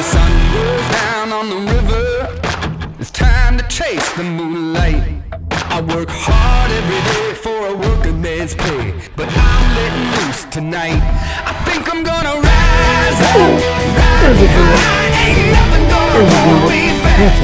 the sun goes down on the river, it's time to chase the moonlight. I work hard every day for a working man's pay, but I'm letting loose tonight. I think I'm gonna rise up, ride high, ain't nothing gonna hold me back.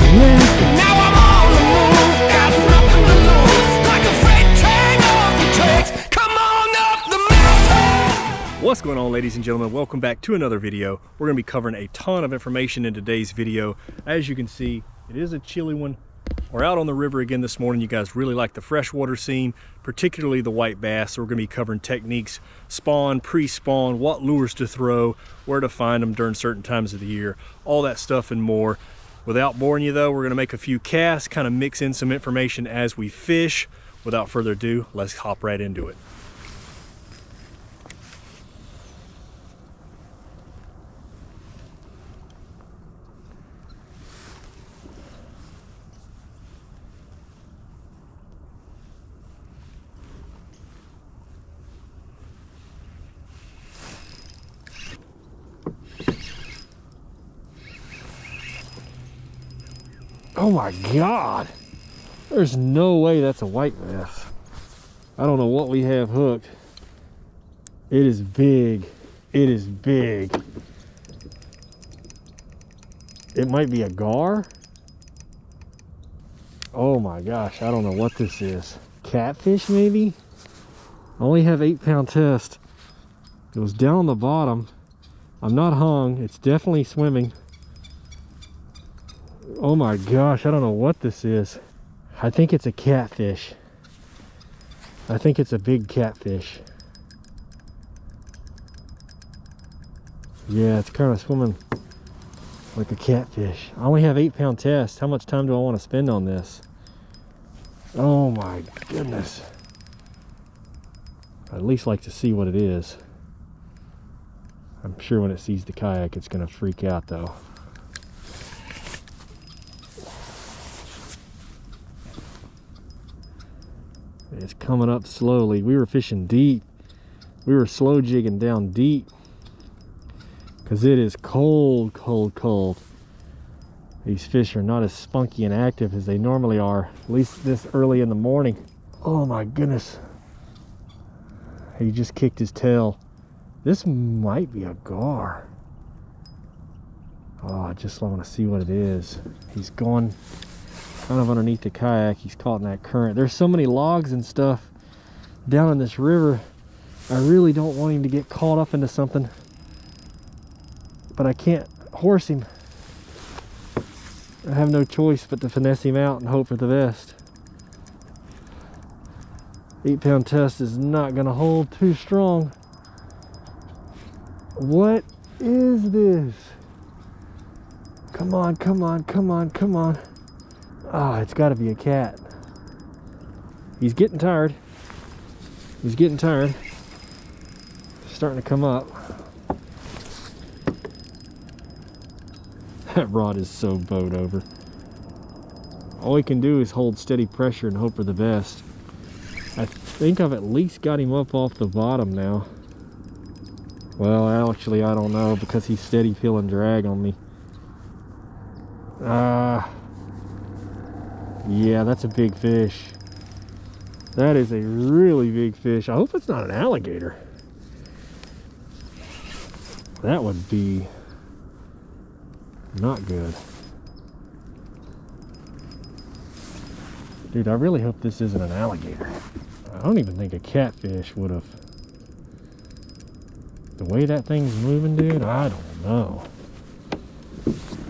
Now I'm on the move, got nothing to lose, like a freight train off the tracks. Come on up the mountain. What's going on, ladies and gentlemen? Welcome back to another video. We're going to be covering a ton of information in today's video. As you can see, it is a chilly one. We're out on the river again this morning. You guys really like the freshwater scene, particularly the white bass. So we're going to be covering techniques, spawn, pre-spawn, what lures to throw, where to find them during certain times of the year, all that stuff and more. Without boring you though, we're going to make a few casts, kind of mix in some information as we fish. Without further ado, let's hop right into it. Oh my God, there's no way that's a white bass. I don't know what we have hooked. It is big. It is big. It might be a gar. Oh my gosh, I don't know what this is. Catfish maybe? I only have 8-pound test. It was down on the bottom. I'm not hung, it's definitely swimming. Oh my gosh, I don't know what this is. I think it's a catfish. I think it's a big catfish. Yeah, it's kind of swimming like a catfish. I only have 8-pound test. How much time do I want to spend on this? Oh my goodness. I'd at least like to see what it is. I'm sure when it sees the kayak, it's going to freak out though. It's coming up slowly. We were fishing deep. We were slow jigging down deep because it is cold, cold, cold. These fish are not as spunky and active as they normally are, at least this early in the morning. Oh my goodness. He just kicked his tail. This might be a gar. Oh, I just want to see what it is. He's going kind of underneath the kayak. He's caught in that current. There's so many logs and stuff down in this river. I really don't want him to get caught up into something, but I can't horse him. I have no choice but to finesse him out and hope for the best. 8-pound test is not going to hold too strong. What is this? Come on, come on, come on, come on. Ah, it's got to be a cat. He's getting tired. He's getting tired. Starting to come up. That rod is so bowed over. All he can do is hold steady pressure and hope for the best. I think I've at least got him up off the bottom now. Well, actually, I don't know because he's steady feeling drag on me. Yeah, that's a big fish. That is a really big fish. I hope it's not an alligator. That would be not good. Dude, I really hope this isn't an alligator. I don't even think a catfish would have. The way that thing's moving, dude, I don't know.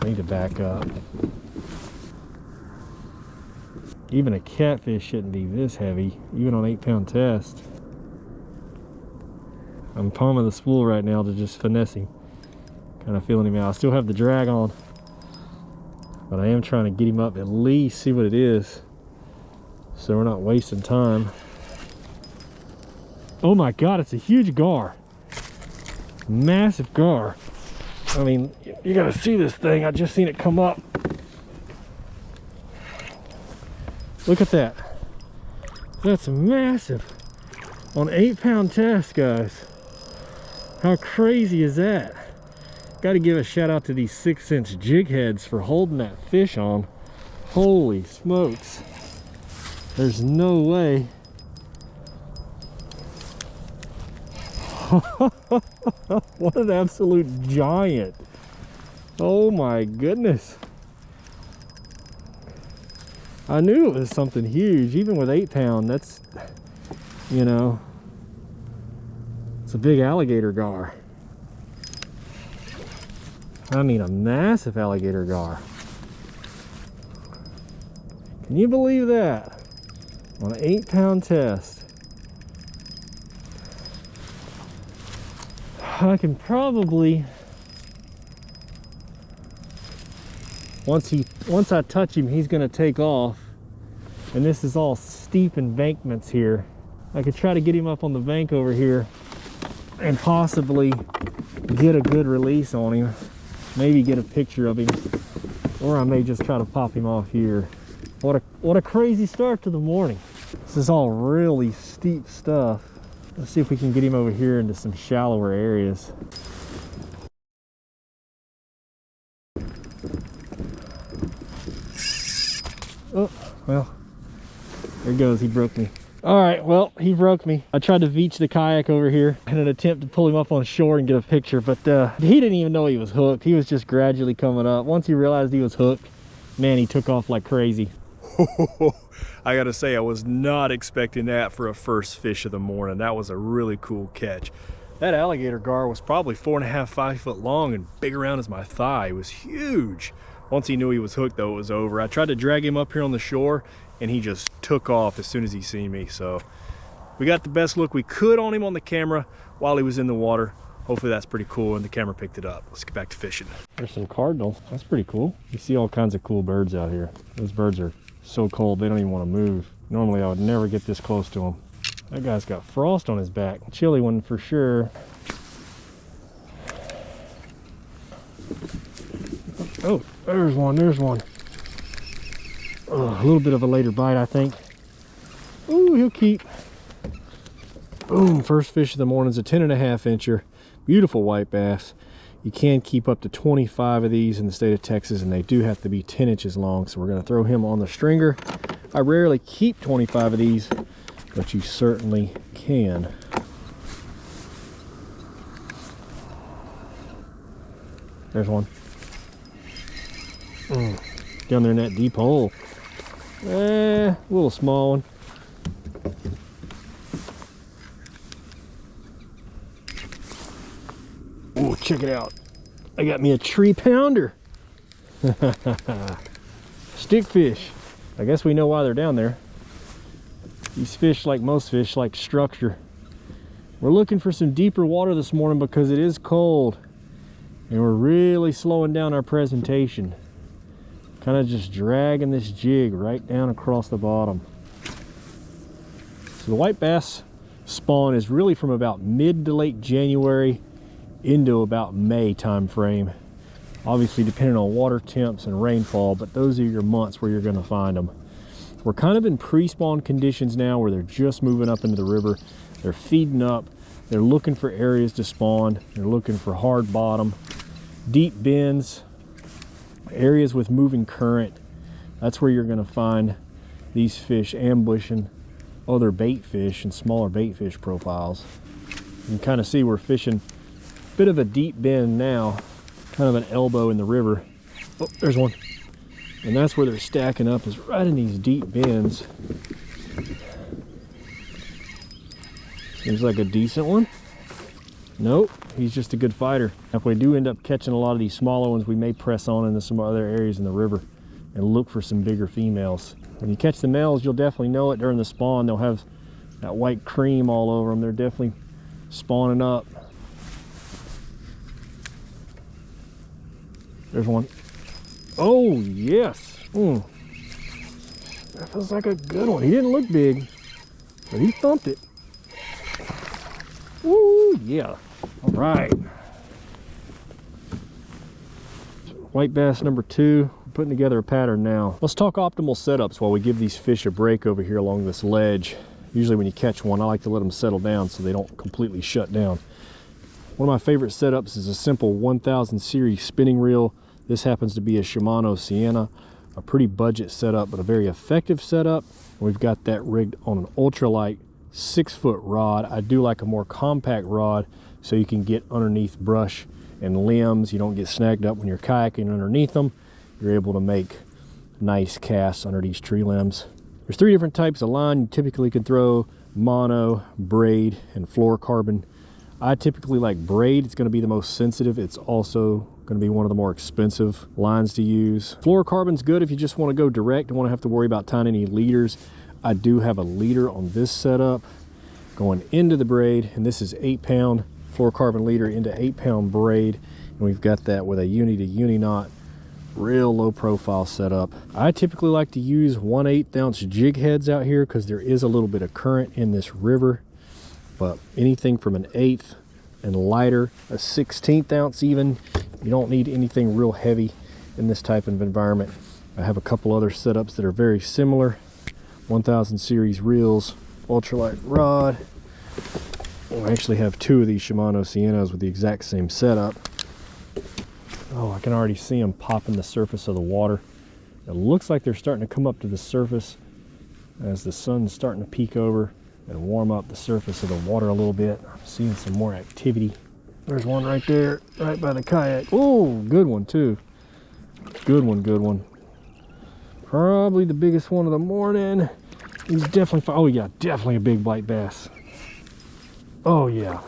I need to back up. Even a catfish shouldn't be this heavy, even on 8-pound test. I'm palming the spool right now to just finesse him. Kind of feeling him out. I still have the drag on, but I am trying to get him up, at least see what it is, so we're not wasting time. Oh my God, it's a huge gar. Massive gar. I mean, you gotta see this thing. I just seen it come up. Look at that. That's massive. On 8-pound test, guys. How crazy is that? Got to give a shout out to these 6-inch jig heads for holding that fish on. Holy smokes. There's no way. What an absolute giant. Oh my goodness. I knew it was something huge, even with 8-pound. That's, you know, it's a big alligator gar. I mean, a massive alligator gar. Can you believe that? On an 8-pound test. I can probably, once I touch him, he's gonna take off. And this is all steep embankments here. I could try to get him up on the bank over here and possibly get a good release on him. Maybe get a picture of him. Or I may just try to pop him off here. What a crazy start to the morning. This is all really steep stuff. Let's see if we can get him over here into some shallower areas. Oh, well, there he goes. He broke me. All right, well, he broke me. I tried to beach the kayak over here in an attempt to pull him up on shore and get a picture, but he didn't even know he was hooked. He was just gradually coming up. Once he realized he was hooked, man, he took off like crazy. I gotta say, I was not expecting that for a first fish of the morning. That was a really cool catch. That alligator gar was probably 4.5, 5 foot long and big around as my thigh. It was huge. Once he knew he was hooked though, it was over. I tried to drag him up here on the shore and he just took off as soon as he seen me. So we got the best look we could on him on the camera while he was in the water. Hopefully that's pretty cool and the camera picked it up. Let's get back to fishing. There's some cardinals. That's pretty cool. You see all kinds of cool birds out here. Those birds are so cold they don't even want to move. Normally I would never get this close to them. That guy's got frost on his back. Chilly one for sure. Oh, there's one, there's one. Oh, a little bit of a later bite, I think. Ooh, he'll keep. Boom, first fish of the morning is a 10.5 incher. Beautiful white bass. You can keep up to 25 of these in the state of Texas, and they do have to be 10 inches long. So we're going to throw him on the stringer. I rarely keep 25 of these, but you certainly can. There's one. Down there in that deep hole. A little small one. Oh, check it out. I got me a 3-pounder. Stickfish. I guess we know why they're down there. These fish, like most fish, like structure. We're looking for some deeper water this morning because it is cold. And we're really slowing down our presentation. Kind of just dragging this jig right down across the bottom. So the white bass spawn is really from about mid to late January into about May time frame. Obviously depending on water temps and rainfall, but those are your months where you're going to find them. We're kind of in pre-spawn conditions now where they're just moving up into the river. They're feeding up. They're looking for areas to spawn. They're looking for hard bottom, deep bends, areas with moving current. That's where you're going to find these fish ambushing other bait fish and smaller bait fish profiles. You can kind of see we're fishing a bit of a deep bend now, kind of an elbow in the river. Oh, there's one. And that's where they're stacking up, is right in these deep bends. Seems like a decent one. Nope, he's just a good fighter. If we do end up catching a lot of these smaller ones, we may press on into some other areas in the river and look for some bigger females. When you catch the males, you'll definitely know it during the spawn. They'll have that white cream all over them. They're definitely spawning up. There's one. Oh, yes. That feels like a good one. He didn't look big, but he thumped it. Ooh, yeah. All right. White bass number 2. We're putting together a pattern now. Let's talk optimal setups while we give these fish a break over here along this ledge. Usually when you catch one, I like to let them settle down so they don't completely shut down. One of my favorite setups is a simple 1000 series spinning reel. This happens to be a Shimano Sienna, a pretty budget setup, but a very effective setup. We've got that rigged on an ultralight 6-foot rod. I do like a more compact rod so you can get underneath brush and limbs. You don't get snagged up when you're kayaking underneath them. You're able to make nice casts under these tree limbs. There's 3 different types of line. You typically can throw mono, braid, and fluorocarbon. I typically like braid. It's going to be the most sensitive. It's also going to be one of the more expensive lines to use. Fluorocarbon's good if you just want to go direct, don't want to have to worry about tying any leaders. I do have a leader on this setup going into the braid, and this is 8-pound fluorocarbon leader into 8-pound braid, and we've got that with a uni to uni knot, real low profile setup. I typically like to use 1/8 ounce jig heads out here because there is a little bit of current in this river, but anything from an 1/8 and lighter, a 1/16 ounce even, you don't need anything real heavy in this type of environment. I have a couple other setups that are very similar. 1000 series reels, ultralight rod. I actually have 2 of these Shimano Siennas with the exact same setup. Oh, I can already see them popping the surface of the water. It looks like they're starting to come up to the surface as the sun's starting to peek over and warm up the surface of the water a little bit. I'm seeing some more activity. There's one right there, right by the kayak. Oh, good one too. Good one, good one. Probably the biggest one of the morning. He's definitely, oh yeah, definitely a big white bass. Oh yeah.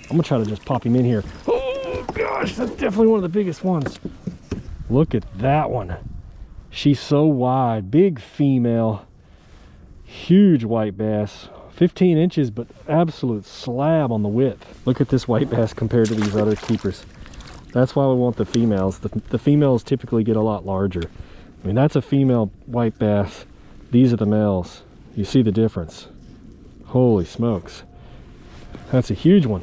I'm gonna try to just pop him in here. Oh gosh, that's definitely one of the biggest ones. Look at that one. She's so wide, big female, huge white bass. 15 inches, but absolute slab on the width. Look at this white bass compared to these other keepers. That's why we want the females. The females typically get a lot larger. I mean, that's a female white bass. These are the males. You see the difference. Holy smokes. That's a huge one.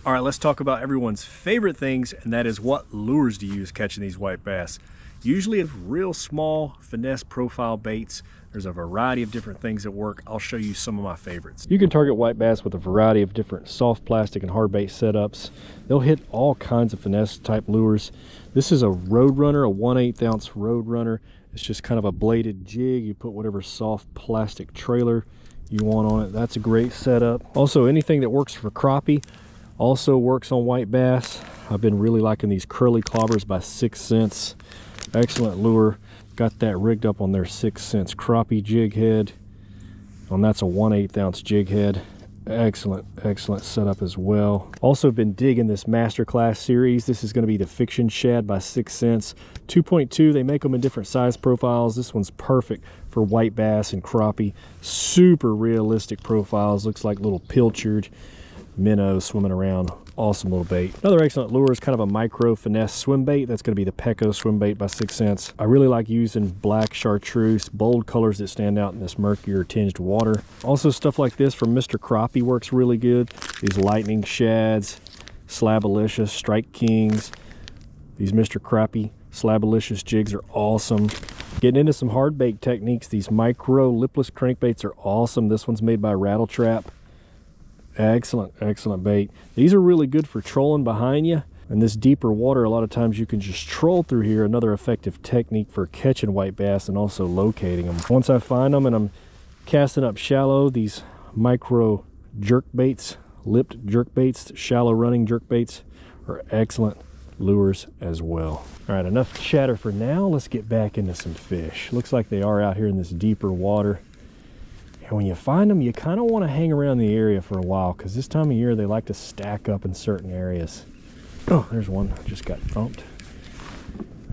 All right, let's talk about everyone's favorite things, and that is what lures to use catching these white bass. Usually it's real small finesse profile baits. There's a variety of different things that work. I'll show you some of my favorites. You can target white bass with a variety of different soft plastic and hard bait setups. They'll hit all kinds of finesse type lures. This is a Road Runner, a 1/8 ounce Road Runner. It's just kind of a bladed jig. You put whatever soft plastic trailer you want on it. That's a great setup. Also, anything that works for crappie also works on white bass. I've been really liking these curly clobbers by 6 cents. Excellent lure. Got that rigged up on their 6 cents crappie jig head, and that's a 1/8 ounce jig head. Excellent, excellent setup as well. Also been digging this Masterclass series. This is going to be the Fiction Shad by 6 cents. 2.2, they make them in different size profiles. This one's perfect for white bass and crappie. Super realistic profiles. Looks like little pilchard minnows swimming around. Awesome little bait. Another excellent lure is kind of a micro finesse swim bait. That's going to be the Pecco swim bait by 6 cents. I really like using black chartreuse, bold colors that stand out in this murkier tinged water. Also stuff like this from Mr. Crappie works really good. These lightning shads, slabalicious, strike kings. These Mr. Crappie slabalicious jigs are awesome. Getting into some hard bait techniques, these micro lipless crankbaits are awesome. This one's made by Rattle Trap. Excellent, excellent bait. These are really good for trolling behind you. In this deeper water, a lot of times you can just troll through here. Another effective technique for catching white bass and also locating them. Once I find them and I'm casting up shallow, these micro jerk baits, lipped jerk baits, shallow running jerk baits are excellent lures as well. All right, enough chatter for now. Let's get back into some fish. Looks like they are out here in this deeper water. And when you find them, you kind of want to hang around the area for a while because this time of year they like to stack up in certain areas. Oh, there's one. Just got thumped.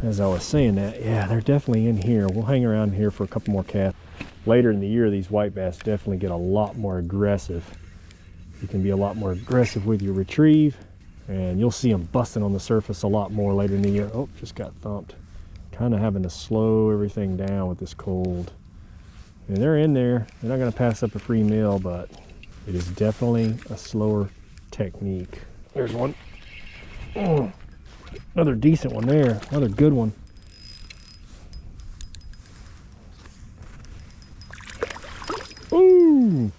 As I was saying that, yeah, they're definitely in here. We'll hang around here for a couple more casts. Later in the year, these white bass definitely get a lot more aggressive. You can be a lot more aggressive with your retrieve, and you'll see them busting on the surface a lot more later in the year. Oh, just got thumped. Kind of having to slow everything down with this cold. And they're in there. They're not going to pass up a free meal, but it is definitely a slower technique. There's one. Oh, another decent one there. Another good one. Ooh.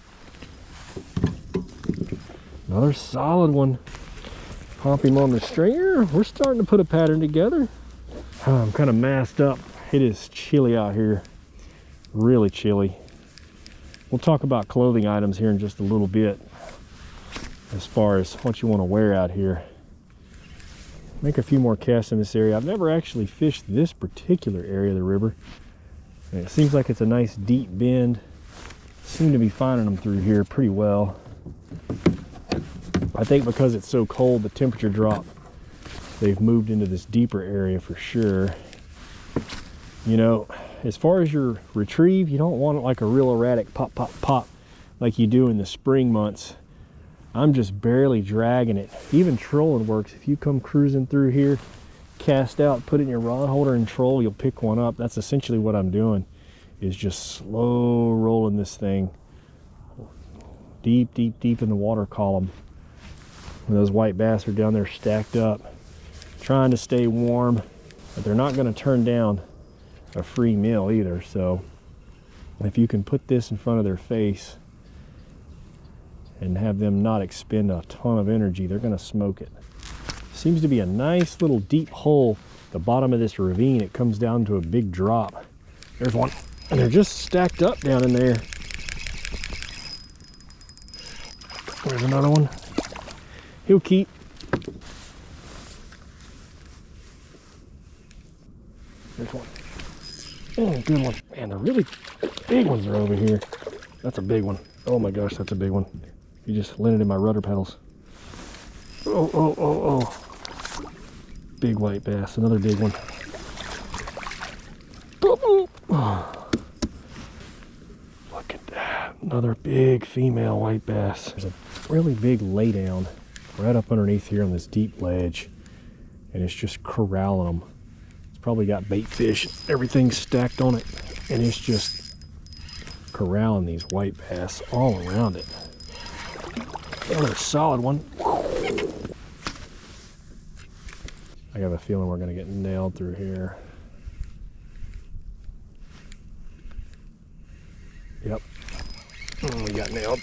Another Another solid one. Pop him on the stringer. We're starting to put a pattern together. Oh, I'm kind of masked up. It is chilly out here. Really chilly. We'll talk about clothing items here in just a little bit as far as what you want to wear out here. Make a few more casts in this area. I've never actually fished this particular area of the river. And it seems like it's a nice deep bend. Seem to be finding them through here pretty well. I think because it's so cold, the temperature drop, they've moved into this deeper area for sure. You know, as far as your retrieve, you don't want it like a real erratic pop, pop, pop like you do in the spring months. I'm just barely dragging it. Even trolling works. If you come cruising through here, cast out, put it in your rod holder and troll, you'll pick one up. That's essentially what I'm doing, is just slow rolling this thing deep, deep, deep in the water column. And those white bass are down there stacked up, trying to stay warm, but they're not going to turn down a free meal either. So if you can put this in front of their face and have them not expend a ton of energy, they're going to smoke it. Seems to be a nice little deep hole at the bottom of this ravine. It comes down to a big drop. There's one, and they're just stacked up down in there. There's another one. He'll keep. There's one. Oh, good one. Man, the really big ones are over here. That's a big one. Oh my gosh, that's a big one. You just landed in my rudder pedals. Oh, oh, oh, oh. Big white bass, another big one. Oh. Look at that. Another big female white bass. There's a really big laydown right up underneath here on this deep ledge, and it's just corralling them. It's probably got bait fish, everything stacked on it, and it's just corralling these white bass all around it. Another solid one. I have a feeling we're going to get nailed through here. Yep. We got nailed.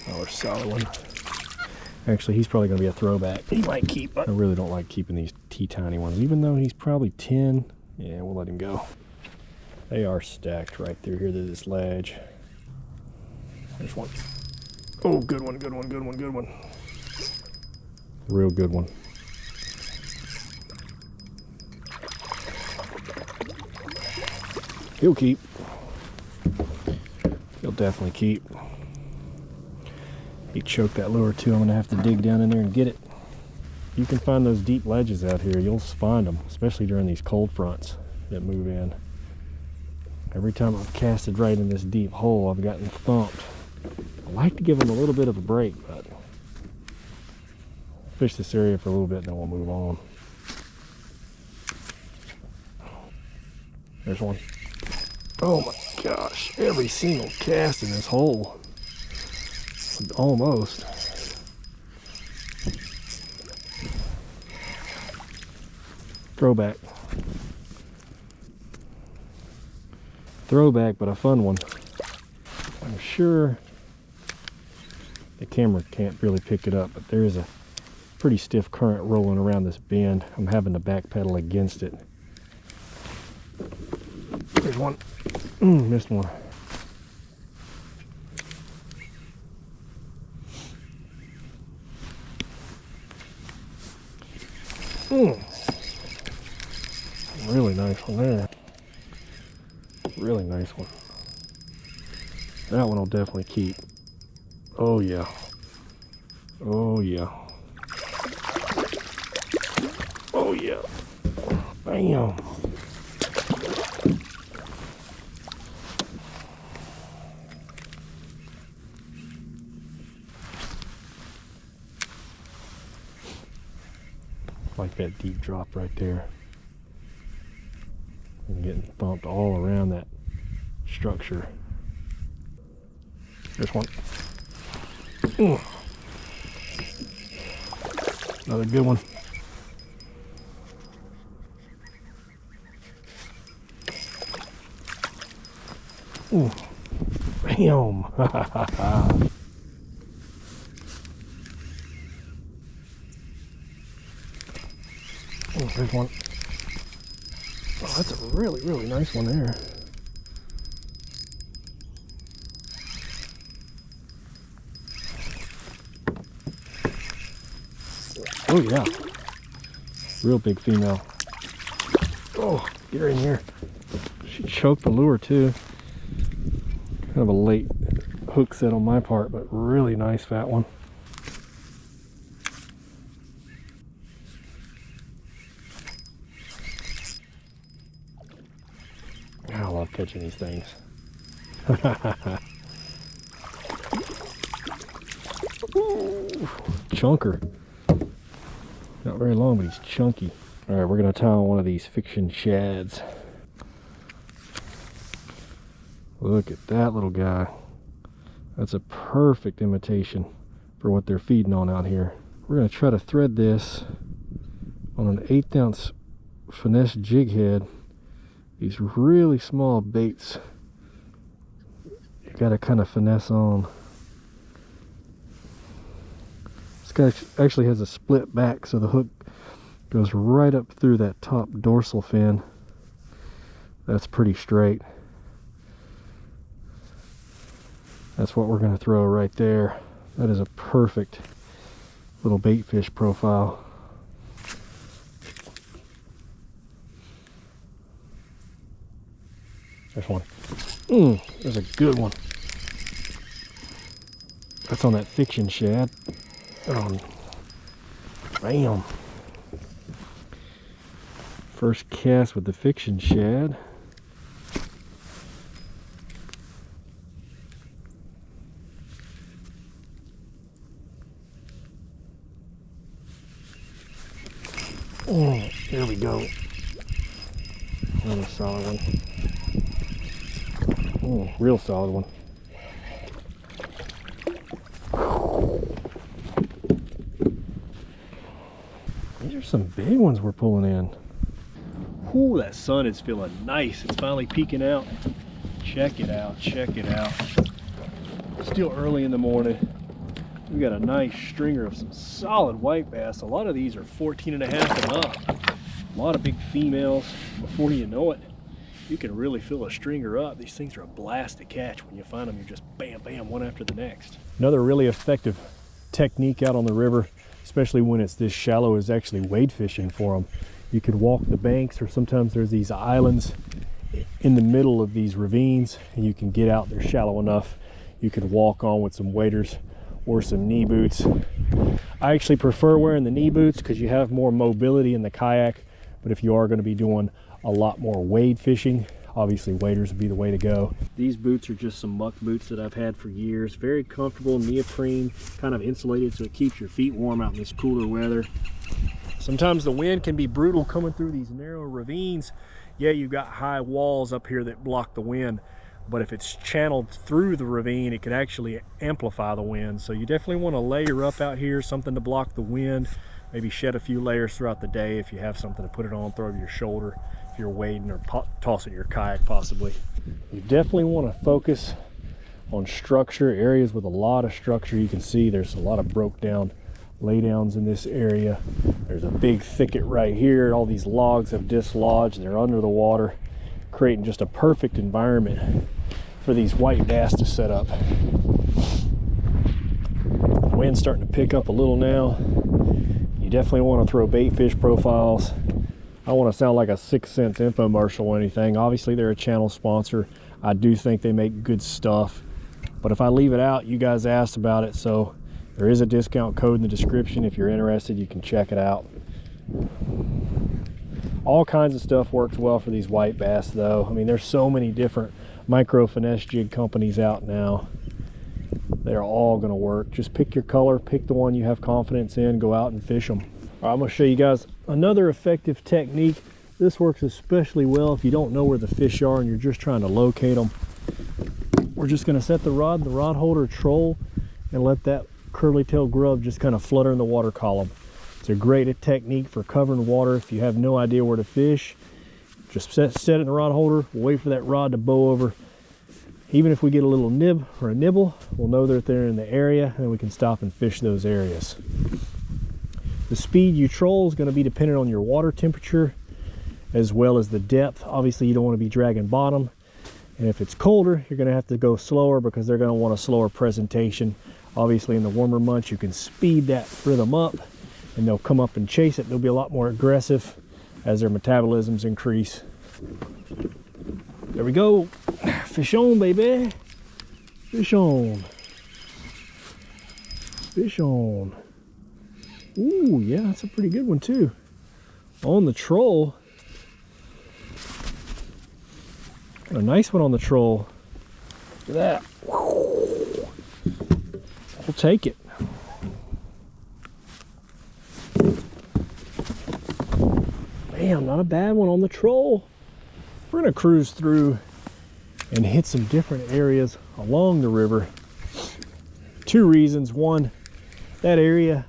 Another solid one. Actually, he's probably going to be a throwback. He might keep, but I really don't like keeping these teeny one. Even though he's probably 10, yeah, we'll let him go. They are stacked right through here to this ledge. There's one. Oh, good one, good one, good one, good one. Real good one. He'll keep. He'll definitely keep. He choked that lure too. I'm gonna have to dig down in there and get it. You can find those deep ledges out here. You'll find them, especially during these cold fronts that move in. Every time I've casted right in this deep hole, I've gotten thumped. I like to give them a little bit of a break, but fish this area for a little bit, then we'll move on. There's one. Oh my gosh, every single cast in this hole. Almost. Throwback. Throwback, but a fun one. I'm sure the camera can't really pick it up, but there is a pretty stiff current rolling around this bend. I'm having to backpedal against it. There's one. Missed one. Really nice one there. Really nice one. That one will definitely keep. Oh yeah. Oh yeah. Oh yeah. Bam. Like that deep drop right there. And getting thumped all around that structure. There's one. Another good one. Bam. Oh, there's one. Oh, that's a really, really nice one there. Oh yeah, real big female. Oh, get her in here. She choked the lure too. Kind of a late hook set on my part, but really nice fat one. I love catching these things. Ooh, chunker. Not very long, but he's chunky. All right, we're gonna tie on one of these fiction shads. Look at that little guy. That's a perfect imitation for what they're feeding on out here. We're gonna try to thread this on an 1/8 ounce finesse jig head. These really small baits, you gotta kind of finesse on. This guy actually has a split back, so the hook goes right up through that top dorsal fin. That's pretty straight. That's what we're going to throw right there. That is a perfect little bait fish profile. There's one. There's a good one. That's on that fiction shad. Bam. First cast with the fiction shad. There we go. Another solid one. Real solid one. These are some big ones we're pulling in. Ooh, that sun is feeling nice. It's finally peeking out. Check it out, check it out. Still early in the morning. We got a nice stringer of some solid white bass. A lot of these are 14.5 and up. A lot of big females. Before you know it, you can really fill a stringer up. These things are a blast to catch. When you find them, you're just bam, bam, one after the next. Another really effective technique out on the river, especially when it's this shallow, is actually wade fishing for them. You could walk the banks, or sometimes there's these islands in the middle of these ravines, and you can get out there shallow enough. You could walk on with some waders or some knee boots. I actually prefer wearing the knee boots because you have more mobility in the kayak, but if you are going to be doing a lot more wade fishing, obviously waders would be the way to go. These boots are just some muck boots that I've had for years. Very comfortable, neoprene, kind of insulated so it keeps your feet warm out in this cooler weather. Sometimes the wind can be brutal coming through these narrow ravines. Yeah, you've got high walls up here that block the wind, but if it's channeled through the ravine, it can actually amplify the wind. So you definitely want to layer up out here, something to block the wind. Maybe shed a few layers throughout the day if you have something to put it on, throw over your shoulder, if you're wading or tossing your kayak possibly. You definitely want to focus on structure, areas with a lot of structure. You can see there's a lot of broke down laydowns in this area. There's a big thicket right here. All these logs have dislodged. They're under the water, creating just a perfect environment for these white bass to set up. The wind's starting to pick up a little now. You definitely want to throw bait fish profiles. I don't want to sound like a 6 cents infomercial or anything. Obviously they're a channel sponsor. I do think they make good stuff, but if I leave it out, you guys asked about it, so there is a discount code in the description. If you're interested, you can check it out. All kinds of stuff works well for these white bass though. I mean, there's so many different micro finesse jig companies out now. They're all gonna work. Just pick your color, pick the one you have confidence in, go out and fish them. All right, I'm gonna show you guys another effective technique. This works especially well if you don't know where the fish are and you're just trying to locate them. We're just gonna set the rod in the rod holder troll and let that curly tail grub just kind of flutter in the water column. It's a great technique for covering water if you have no idea where to fish. Just set it in the rod holder, wait for that rod to bow over. Even if we get a little nib or a nibble, we'll know that they're in the area and we can stop and fish those areas. The speed you troll is going to be dependent on your water temperature as well as the depth. Obviously you don't want to be dragging bottom, and if it's colder you're going to have to go slower because they're going to want a slower presentation. Obviously in the warmer months you can speed that rhythm up and they'll come up and chase it. They'll be a lot more aggressive as their metabolisms increase. There we go. Fish on, baby. Fish on. Fish on. Ooh, yeah, that's a pretty good one too. On the troll. Got a nice one on the troll. Look at that. We'll take it. Damn, not a bad one on the troll. We're gonna cruise through and hit some different areas along the river. Two reasons. One, that area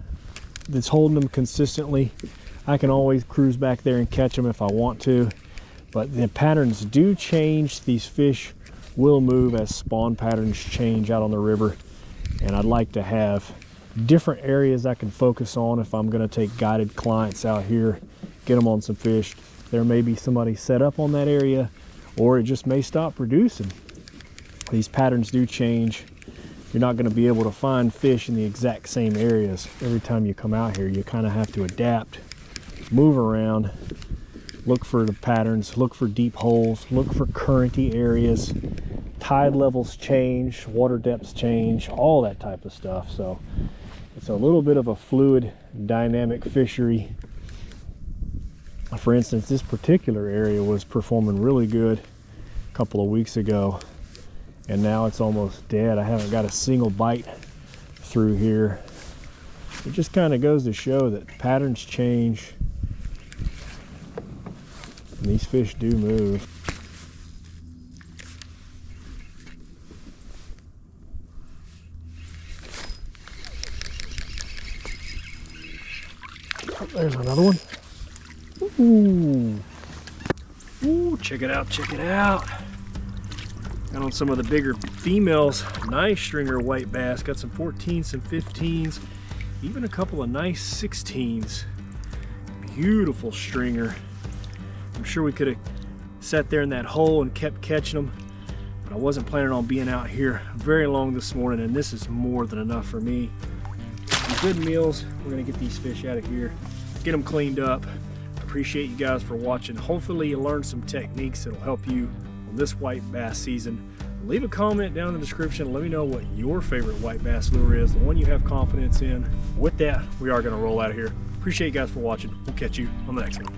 that's holding them consistently, I can always cruise back there and catch them if I want to. But the patterns do change. These fish will move as spawn patterns change out on the river. And I'd like to have different areas I can focus on if I'm going to take guided clients out here, get them on some fish. There may be somebody set up on that area, or it just may stop producing. These patterns do change. You're not going to be able to find fish in the exact same areas every time you come out here. You kind of have to adapt, move around, look for the patterns, look for deep holes, look for currenty areas. Tide levels change, water depths change, all that type of stuff. So it's a little bit of a fluid, dynamic fishery. For instance, this particular area was performing really good a couple of weeks ago, and now it's almost dead. I haven't got a single bite through here. It just kind of goes to show that patterns change and these fish do move. Oh, there's another one. Ooh. Ooh, check it out, check it out. Got on some of the bigger females. Nice stringer white bass. Got some 14s, some 15s, even a couple of nice 16s. Beautiful stringer. I'm sure we could have sat there in that hole and kept catching them, but I wasn't planning on being out here very long this morning, and this is more than enough for me. Some good meals. We're gonna get these fish out of here, get them cleaned up. Appreciate you guys for watching. Hopefully you learned some techniques that'll help you on this white bass season. Leave a comment down in the description. Let me know what your favorite white bass lure is, the one you have confidence in. With that, we are gonna roll out of here. Appreciate you guys for watching. We'll catch you on the next one.